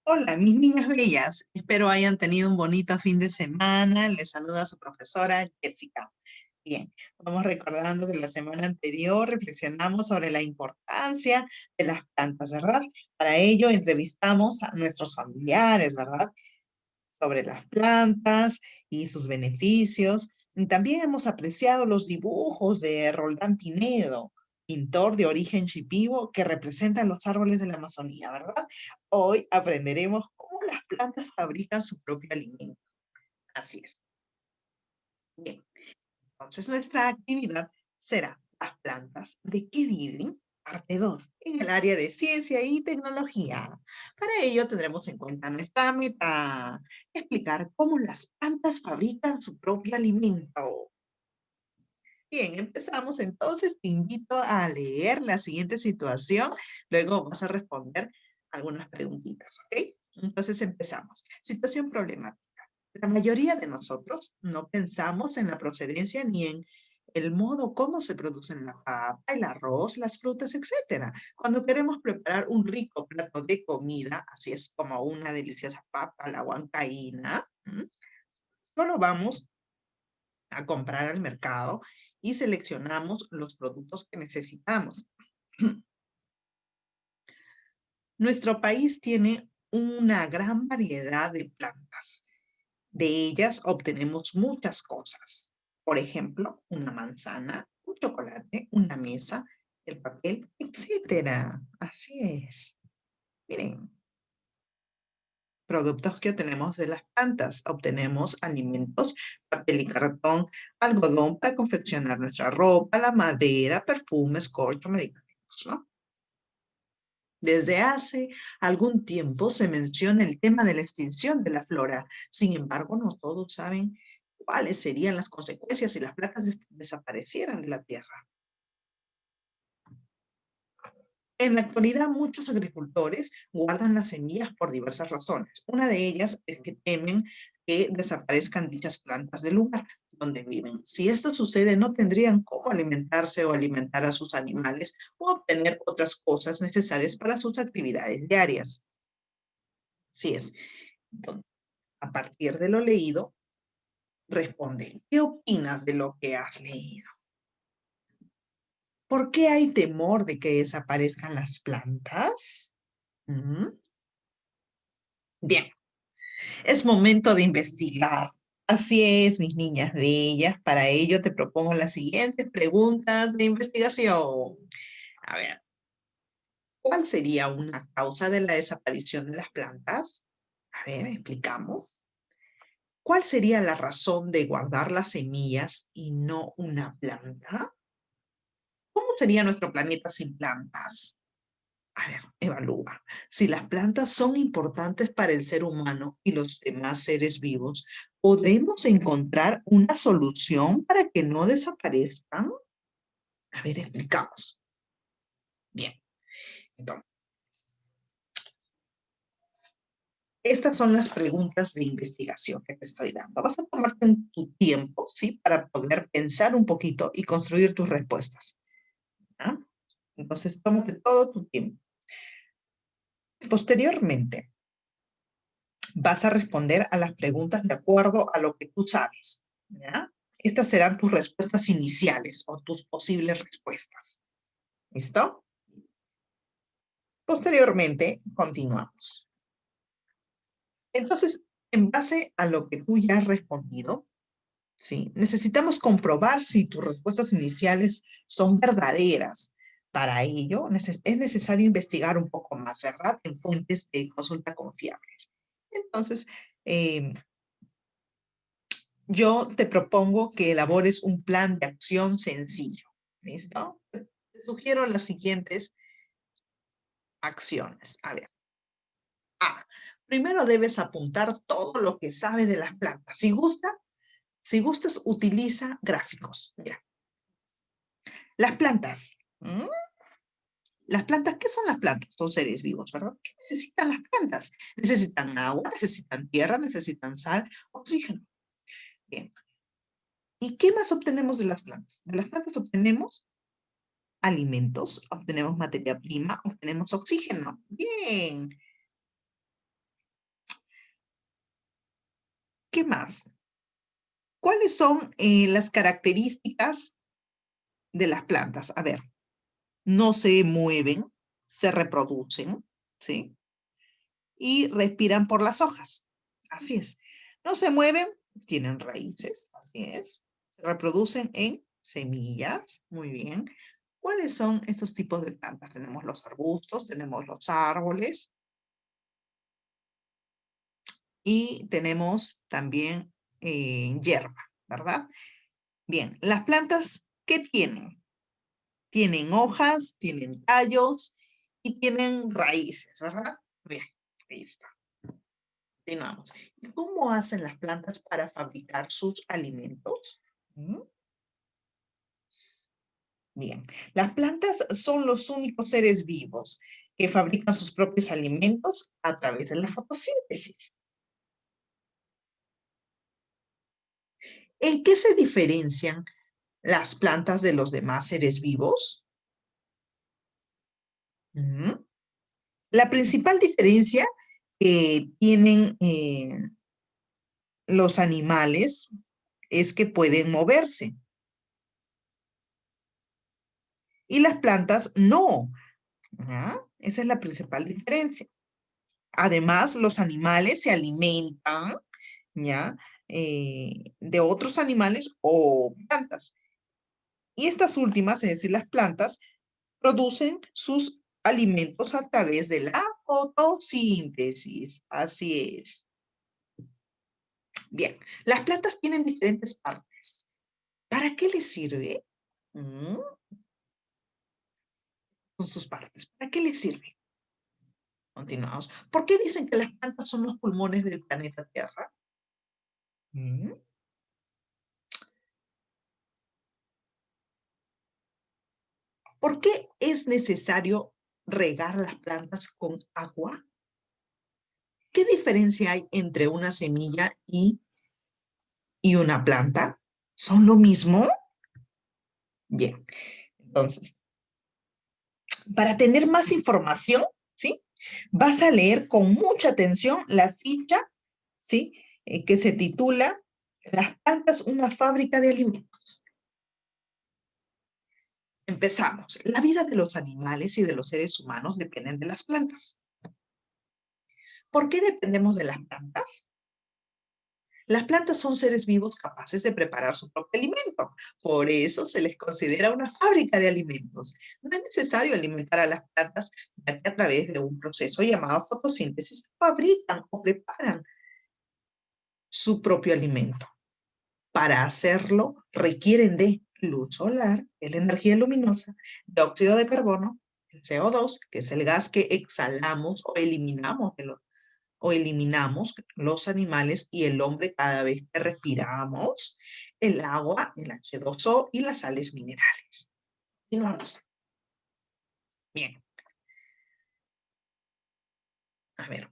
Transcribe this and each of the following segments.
Hola, mis niñas bellas. Espero hayan tenido un bonito fin de semana. Les saluda su profesora Jessica. Bien, vamos recordando que la semana anterior reflexionamos sobre la importancia de las plantas, ¿verdad? Para ello entrevistamos a nuestros familiares, ¿verdad? Sobre las plantas y sus beneficios. Y también hemos apreciado los dibujos de Roldán Pinedo, pintor de origen shipibo que representan los árboles de la Amazonía, ¿verdad? Hoy aprenderemos cómo las plantas fabrican su propio alimento. Así es. Bien, entonces nuestra actividad será las plantas. ¿De qué viven? Parte 2 en el área de ciencia y tecnología. Para ello tendremos en cuenta nuestra meta, explicar cómo las plantas fabrican su propio alimento. Bien, empezamos entonces. Te invito a leer la siguiente situación. Luego vas a responder algunas preguntitas, ¿ok? Entonces empezamos. Situación problemática. La mayoría de nosotros no pensamos en la procedencia ni en el modo como se producen la papa, el arroz, las frutas, etcétera. Cuando queremos preparar un rico plato de comida, así es como una deliciosa papa, la huancaína, solo vamos a comprar al mercado y seleccionamos los productos que necesitamos. Nuestro país tiene una gran variedad de plantas. De ellas obtenemos muchas cosas. Por ejemplo, una manzana, un chocolate, una mesa, el papel, etcétera. Así es. Miren, productos que obtenemos de las plantas. Obtenemos alimentos, papel y cartón, algodón para confeccionar nuestra ropa, la madera, perfumes, corcho, medicamentos, ¿no? Desde hace algún tiempo se menciona el tema de la extinción de la flora. Sin embargo, no todos saben cuáles serían las consecuencias si las plantas desaparecieran de la Tierra. En la actualidad, muchos agricultores guardan las semillas por diversas razones. Una de ellas es que temen que desaparezcan dichas plantas del lugar donde viven. Si esto sucede, no tendrían cómo alimentarse o alimentar a sus animales o obtener otras cosas necesarias para sus actividades diarias. Así es. Entonces, a partir de lo leído, responde, ¿qué opinas de lo que has leído? ¿Por qué hay temor de que desaparezcan las plantas? ¿Mm? Bien, es momento de investigar. Así es, mis niñas bellas. Para ello te propongo las siguientes preguntas de investigación. A ver, ¿cuál sería una causa de la desaparición de las plantas? A ver, explicamos. ¿Cuál sería la razón de guardar las semillas y no una planta? ¿Cómo sería nuestro planeta sin plantas? A ver, evalúa. Si las plantas son importantes para el ser humano y los demás seres vivos, ¿podemos encontrar una solución para que no desaparezcan? A ver, explicamos. Bien, entonces, estas son las preguntas de investigación que te estoy dando. Vas a tomarte tu tiempo, ¿sí? Para poder pensar un poquito y construir tus respuestas. ¿Ah? Entonces, tómate todo tu tiempo. Posteriormente, vas a responder a las preguntas de acuerdo a lo que tú sabes, ¿ya? Estas serán tus respuestas iniciales o tus posibles respuestas. ¿Listo? Posteriormente, continuamos. Entonces, en base a lo que tú ya has respondido, ¿sí? Necesitamos comprobar si tus respuestas iniciales son verdaderas. Para ello, es necesario investigar un poco más, ¿verdad? En fuentes de consulta confiables. Entonces, eh, yo te propongo que elabores un plan de acción sencillo. ¿Listo? Te sugiero las siguientes acciones. A ver. A. Primero debes apuntar todo lo que sabes de las plantas. Si gustas, utiliza gráficos. Mira, las plantas. ¿Mm? Las plantas, ¿qué son las plantas? Son seres vivos, ¿verdad? ¿Qué necesitan las plantas? Necesitan agua, necesitan tierra, necesitan sal, oxígeno. Bien. ¿Y qué más obtenemos de las plantas? De las plantas obtenemos alimentos, obtenemos materia prima, obtenemos oxígeno. Bien. ¿Qué más? ¿Cuáles son las características de las plantas? A ver, no se mueven, se reproducen, ¿sí? Y respiran por las hojas. Así es. No se mueven, tienen raíces, así es. Se reproducen en semillas, muy bien. ¿Cuáles son estos tipos de plantas? Tenemos los arbustos, tenemos los árboles y tenemos también hierba, ¿verdad? Bien, las plantas, ¿qué tienen? Tienen hojas, tienen tallos y tienen raíces, ¿verdad? Bien, ahí está. Continuamos. ¿Y cómo hacen las plantas para fabricar sus alimentos? ¿Mm? Bien, las plantas son los únicos seres vivos que fabrican sus propios alimentos a través de la fotosíntesis. ¿En qué se diferencian las plantas de los demás seres vivos? ¿Mm? La principal diferencia que tienen los animales es que pueden moverse y las plantas no. ¿Ya? Esa es la principal diferencia. Además, los animales se alimentan, ¿ya? De otros animales o plantas. Y estas últimas, es decir, las plantas, producen sus alimentos a través de la fotosíntesis. Así es. Bien, las plantas tienen diferentes partes. ¿Para qué les sirve? Mm, Con sus partes. ¿Para qué les sirve? Continuamos. ¿Por qué dicen que las plantas son los pulmones del planeta Tierra? Mm, ¿Por qué es necesario regar las plantas con agua? ¿Qué diferencia hay entre una semilla y una planta? ¿Son lo mismo? Bien, entonces, para tener más información, ¿sí? Vas a leer con mucha atención la ficha, ¿sí? Que se titula Las plantas, una fábrica de alimentos. Empezamos. La vida de los animales y de los seres humanos dependen de las plantas. ¿Por qué dependemos de las plantas? Las plantas son seres vivos capaces de preparar su propio alimento. Por eso se les considera una fábrica de alimentos. No es necesario alimentar a las plantas, ya que a través de un proceso llamado fotosíntesis fabrican o preparan su propio alimento. Para hacerlo requieren de luz solar, de la energía luminosa, dióxido de carbono, el CO2, que es el gas que exhalamos o eliminamos los animales y el hombre cada vez que respiramos, el agua, el H2O y las sales minerales. Continuamos. Bien, a ver,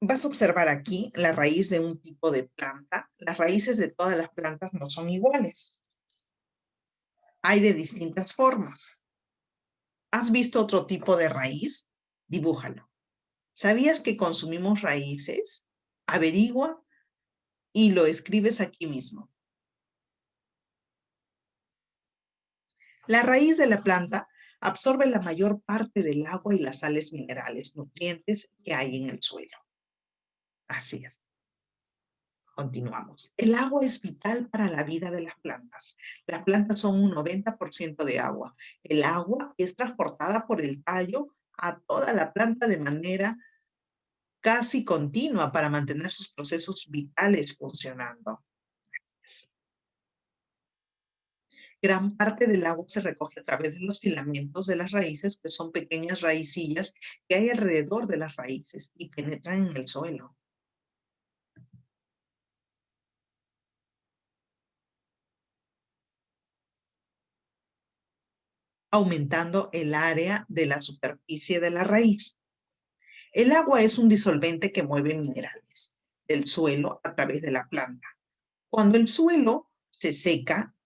vas a observar aquí la raíz de un tipo de planta. Las raíces de todas las plantas no son iguales. Hay de distintas formas. ¿Has visto otro tipo de raíz? Dibújalo. ¿Sabías que consumimos raíces? Averigua y lo escribes aquí mismo. La raíz de la planta absorbe la mayor parte del agua y las sales minerales, nutrientes que hay en el suelo. Así es. Continuamos. El agua es vital para la vida de las plantas. Las plantas son un 90% de agua. El agua es transportada por el tallo a toda la planta de manera casi continua para mantener sus procesos vitales funcionando. Gran parte del agua se recoge a través de los filamentos de las raíces, que son pequeñas raicillas que hay alrededor de las raíces y penetran en el suelo, aumentando el área de la superficie de la raíz. El agua es un disolvente que mueve minerales del suelo a través de la planta. Cuando el suelo se seca,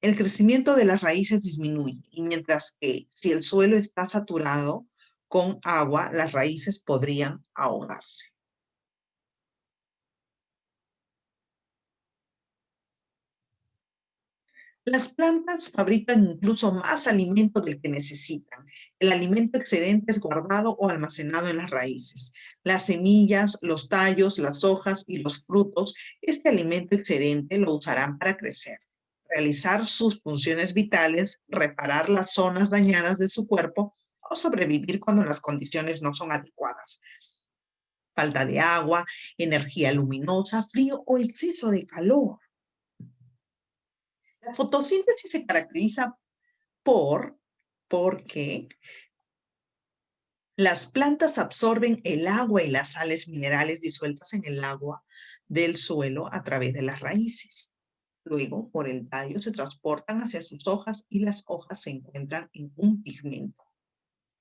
el crecimiento de las raíces disminuye, y mientras que si el suelo está saturado con agua, las raíces podrían ahogarse. Las plantas fabrican incluso más alimento del que necesitan. El alimento excedente es guardado o almacenado en las raíces. Las semillas, los tallos, las hojas y los frutos, este alimento excedente lo usarán para crecer, realizar sus funciones vitales, reparar las zonas dañadas de su cuerpo o sobrevivir cuando las condiciones no son adecuadas. Falta de agua, energía luminosa, frío o exceso de calor. La fotosíntesis se caracteriza por, porque las plantas absorben el agua y las sales minerales disueltas en el agua del suelo a través de las raíces. Luego, por el tallo, se transportan hacia sus hojas y las hojas se encuentran en un pigmento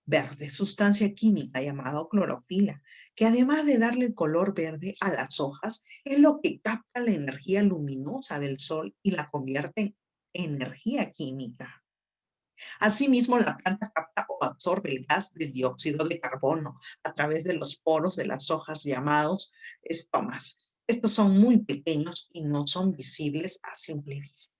verde, sustancia química llamada clorofila, que además de darle el color verde a las hojas, es lo que capta la energía luminosa del sol y la convierte en energía química. Asimismo, la planta capta o absorbe el gas de dióxido de carbono a través de los poros de las hojas llamados estomas. Estos son muy pequeños y no son visibles a simple vista.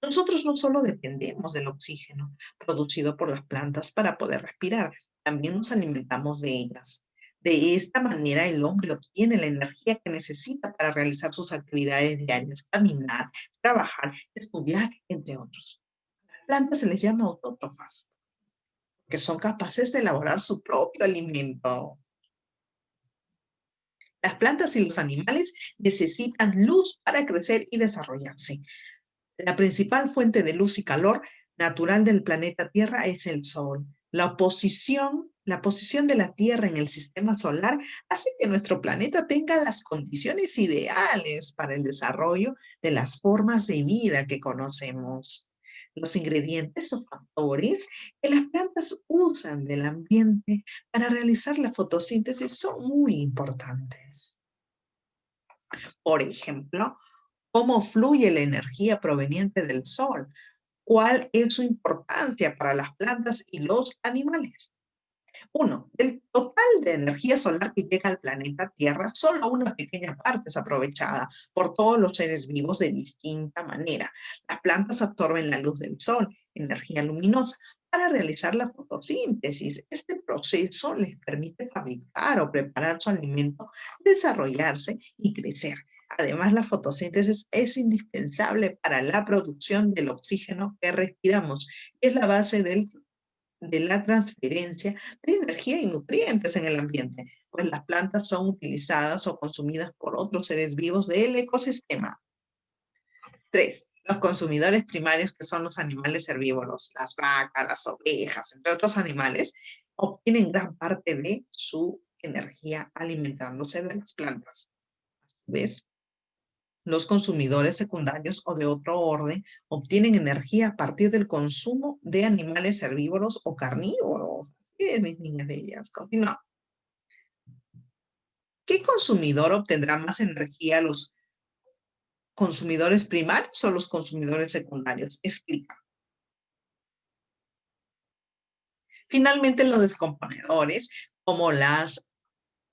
Nosotros no solo dependemos del oxígeno producido por las plantas para poder respirar, también nos alimentamos de ellas. De esta manera, el hombre obtiene la energía que necesita para realizar sus actividades diarias, caminar, trabajar, estudiar, entre otros. Plantas se les llama autótrofas, que son capaces de elaborar su propio alimento. Las plantas y los animales necesitan luz para crecer y desarrollarse. La principal fuente de luz y calor natural del planeta Tierra es el Sol. La posición de la Tierra en el sistema solar hace que nuestro planeta tenga las condiciones ideales para el desarrollo de las formas de vida que conocemos. Los ingredientes o factores que las plantas usan del ambiente para realizar la fotosíntesis son muy importantes. Por ejemplo, cómo fluye la energía proveniente del sol, cuál es su importancia para las plantas y los animales. Uno, del total de energía solar que llega al planeta Tierra, solo una pequeña parte es aprovechada por todos los seres vivos de distinta manera. Las plantas absorben la luz del sol, energía luminosa, para realizar la fotosíntesis. Este proceso les permite fabricar o preparar su alimento, desarrollarse y crecer. Además, la fotosíntesis es indispensable para la producción del oxígeno que respiramos. Es la base de la transferencia de energía y nutrientes en el ambiente, pues las plantas son utilizadas o consumidas por otros seres vivos del ecosistema. 3. Los consumidores primarios, que son los animales herbívoros, las vacas, las ovejas, entre otros animales, obtienen gran parte de su energía alimentándose de las plantas. A su vez, los consumidores secundarios o de otro orden obtienen energía a partir del consumo de animales herbívoros o carnívoros. Así es, mis niñas bellas. Continuamos. ¿Qué consumidor obtendrá más energía, los consumidores primarios o los consumidores secundarios? Explica. Finalmente, los descomponedores, como las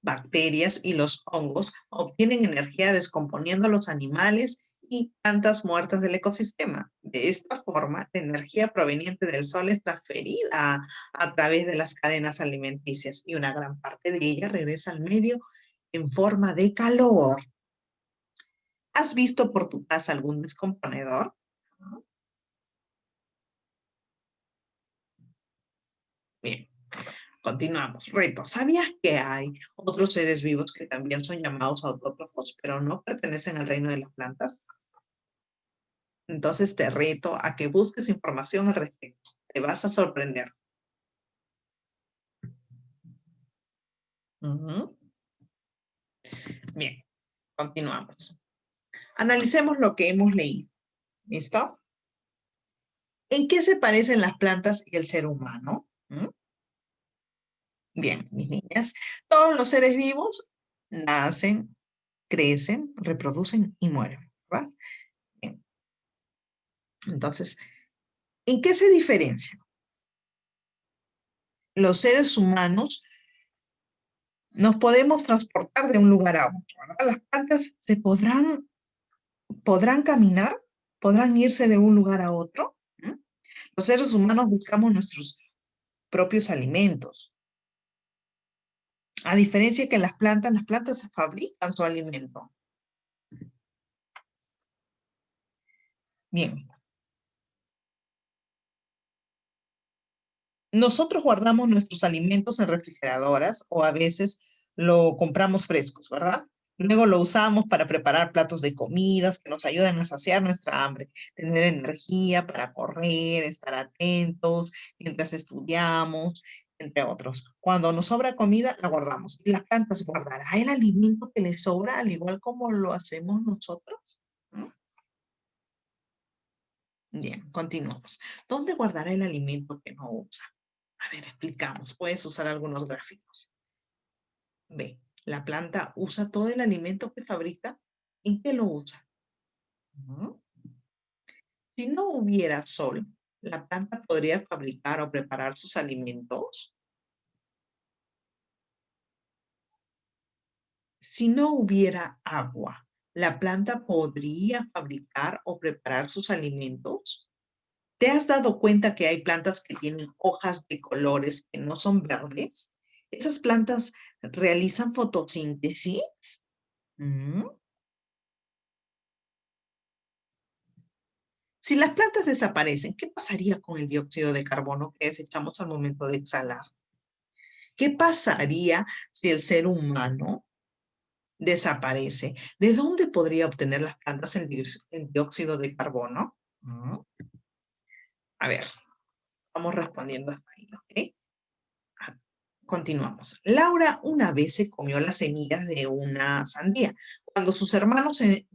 bacterias y los hongos, obtienen energía descomponiendo los animales y plantas muertas del ecosistema. De esta forma, la energía proveniente del sol es transferida a través de las cadenas alimenticias y una gran parte de ella regresa al medio en forma de calor. ¿Has visto por tu casa algún descomponedor? Bien, continuamos. Reto. ¿Sabías que hay otros seres vivos que también son llamados autótrofos, pero no pertenecen al reino de las plantas? Entonces te reto a que busques información al respecto. Te vas a sorprender. Ujú. Bien, continuamos. Analicemos lo que hemos leído. ¿Listo? ¿En qué se parecen las plantas y el ser humano? ¿Mm? Bien, mis niñas. Todos los seres vivos nacen, crecen, reproducen y mueren, ¿verdad? Bien. Entonces, ¿en qué se diferencian? Los seres humanos nos podemos transportar de un lugar a otro, ¿verdad? Las plantas se podrán ¿Podrán caminar? ¿Podrán irse de un lugar a otro? ¿Mm? Los seres humanos buscamos nuestros propios alimentos. A diferencia que las plantas se fabrican su alimento. Bien. Nosotros guardamos nuestros alimentos en refrigeradoras o a veces lo compramos frescos, ¿verdad? Luego lo usamos para preparar platos de comidas que nos ayudan a saciar nuestra hambre, tener energía para correr, estar atentos mientras estudiamos, entre otros. Cuando nos sobra comida, la guardamos. Y las plantas guardarán el alimento que les sobra, al igual como lo hacemos nosotros. ¿Mm? Bien, continuamos. ¿Dónde guardará el alimento que no usa? A ver, explicamos. Puedes usar algunos gráficos. Ve, la planta usa todo el alimento que fabrica. ¿En qué lo usa? Ujú. Si no hubiera sol, ¿la planta podría fabricar o preparar sus alimentos? Si no hubiera agua, ¿la planta podría fabricar o preparar sus alimentos? ¿Te has dado cuenta que hay plantas que tienen hojas de colores que no son verdes? ¿Esas plantas realizan fotosíntesis? Mm. Si las plantas desaparecen, ¿qué pasaría con el dióxido de carbono que desechamos al momento de exhalar? ¿Qué pasaría si el ser humano desaparece? ¿De dónde podría obtener las plantas el dióxido de carbono? Mm. A ver, vamos respondiendo hasta ahí, ¿ok? Ah, continuamos. Laura una vez se comió las semillas de una sandía. Cuando su hermano se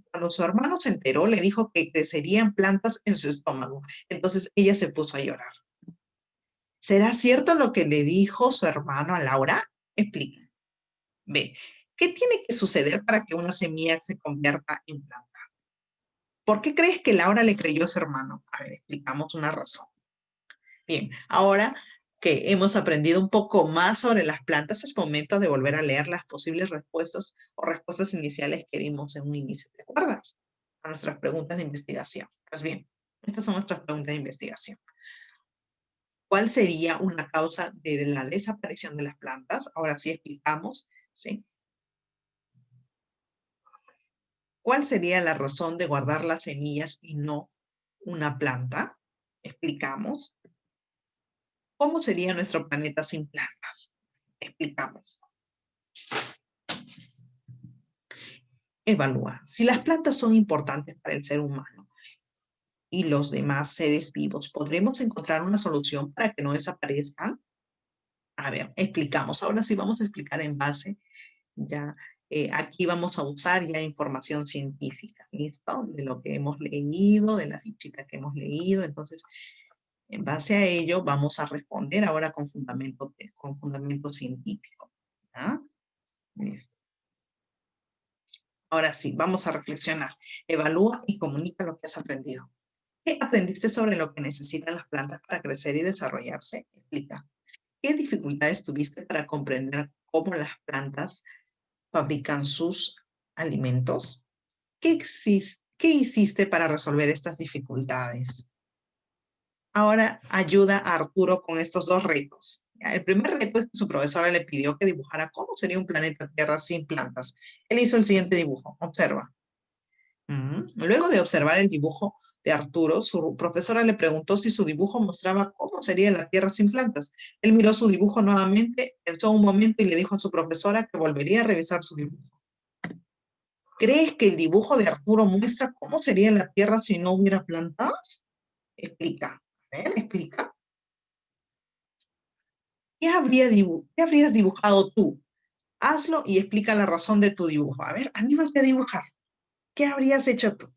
enteró, le dijo que crecerían plantas en su estómago. Entonces ella se puso a llorar. ¿Será cierto lo que le dijo su hermano a Laura? Explica. Ve, ¿qué tiene que suceder para que una semilla se convierta en planta? ¿Por qué crees que Laura le creyó a su hermano? A ver, explicamos una razón. Bien, ahora que hemos aprendido un poco más sobre las plantas, es momento de volver a leer las posibles respuestas o respuestas iniciales que dimos en un inicio. ¿Te acuerdas? A nuestras preguntas de investigación. Pues bien, estas son nuestras preguntas de investigación. ¿Cuál sería una causa de la desaparición de las plantas? Ahora sí explicamos, ¿sí? ¿Cuál sería la razón de guardar las semillas y no una planta? Explicamos. ¿Cómo sería nuestro planeta sin plantas? Explicamos. Evalúa. Si las plantas son importantes para el ser humano y los demás seres vivos, ¿podremos encontrar una solución para que no desaparezcan? A ver, explicamos. Ahora sí vamos a explicar en base ya. Aquí vamos a usar ya información científica, ¿listo? De lo que hemos leído, de la fichita que hemos leído. Entonces, en base a ello, vamos a responder ahora con fundamento científico. ¿Ya? Listo. Ahora sí, vamos a reflexionar. Evalúa y comunica lo que has aprendido. ¿Qué aprendiste sobre lo que necesitan las plantas para crecer y desarrollarse? Explica. ¿Qué dificultades tuviste para comprender cómo las plantas fabrican sus alimentos? ¿Qué hiciste para resolver estas dificultades? Ahora ayuda a Arturo con estos dos retos. El primer reto es que su profesora le pidió que dibujara cómo sería un planeta Tierra sin plantas. Él hizo el siguiente dibujo. Observa. Luego de observar el dibujo de Arturo, su profesora le preguntó si su dibujo mostraba cómo sería la Tierra sin plantas. Él miró su dibujo nuevamente, pensó un momento y le dijo a su profesora que volvería a revisar su dibujo. ¿Crees que el dibujo de Arturo muestra cómo sería la Tierra si no hubiera plantas? Explica. A ver, explica. ¿Qué habrías dibujado tú? Hazlo y explica la razón de tu dibujo. A ver, anímate a dibujar. ¿Qué habrías hecho tú?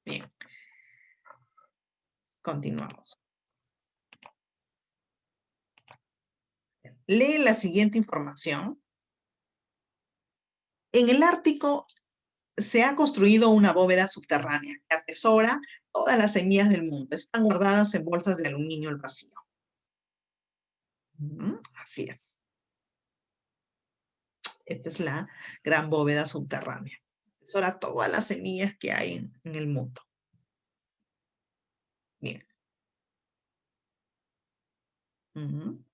Bien, continuamos. Lee la siguiente información. En el Ártico se ha construido una bóveda subterránea que atesora todas las semillas del mundo. Están guardadas en bolsas de aluminio al vacío. Así es. Esta es la gran bóveda subterránea. atesora todas las semillas que hay en el mundo. Bien. Ujú.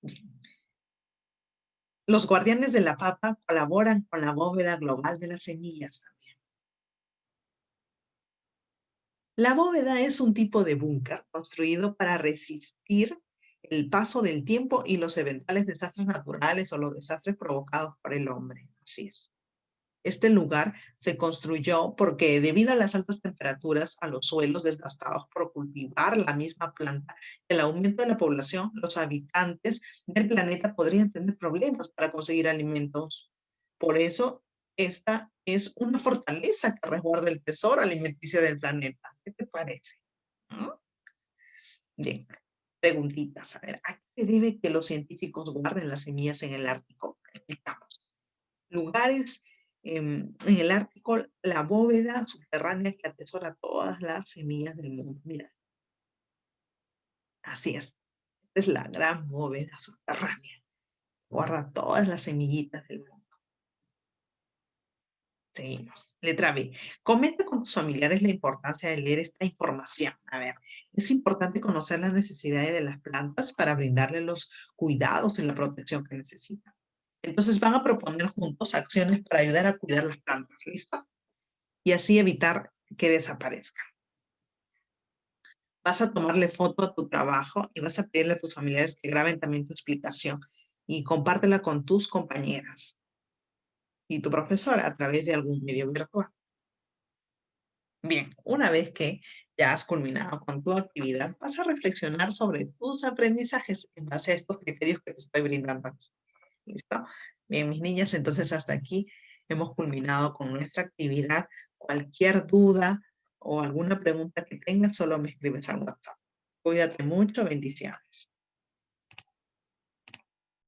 Bien. Los guardianes de la papa colaboran con la bóveda global de las semillas también. La bóveda es un tipo de búnker construido para resistir el paso del tiempo y los eventuales desastres naturales o los desastres provocados por el hombre. Así es. Este lugar se construyó porque debido a las altas temperaturas, a los suelos desgastados por cultivar la misma planta, el aumento de la población, los habitantes del planeta podrían tener problemas para conseguir alimentos. Por eso, esta es una fortaleza que resguarda el tesoro alimenticio del planeta. ¿Qué te parece? ¿No? Bien, preguntitas. A ver, ¿a qué se debe que los científicos guarden las semillas en el Ártico? Explicamos. Lugares en el Ártico, la bóveda subterránea que atesora todas las semillas del mundo. Mira, así es. Esta es la gran bóveda subterránea. Guarda todas las semillitas del mundo. Seguimos. Letra B. Comenta con tus familiares la importancia de leer esta información. A ver, es importante conocer las necesidades de las plantas para brindarles los cuidados y la protección que necesitan. Entonces van a proponer juntos acciones para ayudar a cuidar las plantas. ¿Listo? Y así evitar que desaparezca. Vas a tomarle foto a tu trabajo y vas a pedirle a tus familiares que graben también tu explicación y compártela con tus compañeras y tu profesora a través de algún medio virtual. Bien, una vez que ya has culminado con tu actividad, vas a reflexionar sobre tus aprendizajes en base a estos criterios que te estoy brindando aquí. ¿Listo? Bien, mis niñas, entonces hasta aquí hemos culminado con nuestra actividad. Cualquier duda o alguna pregunta que tengas, solo me escribes al WhatsApp. Cuídate mucho, bendiciones.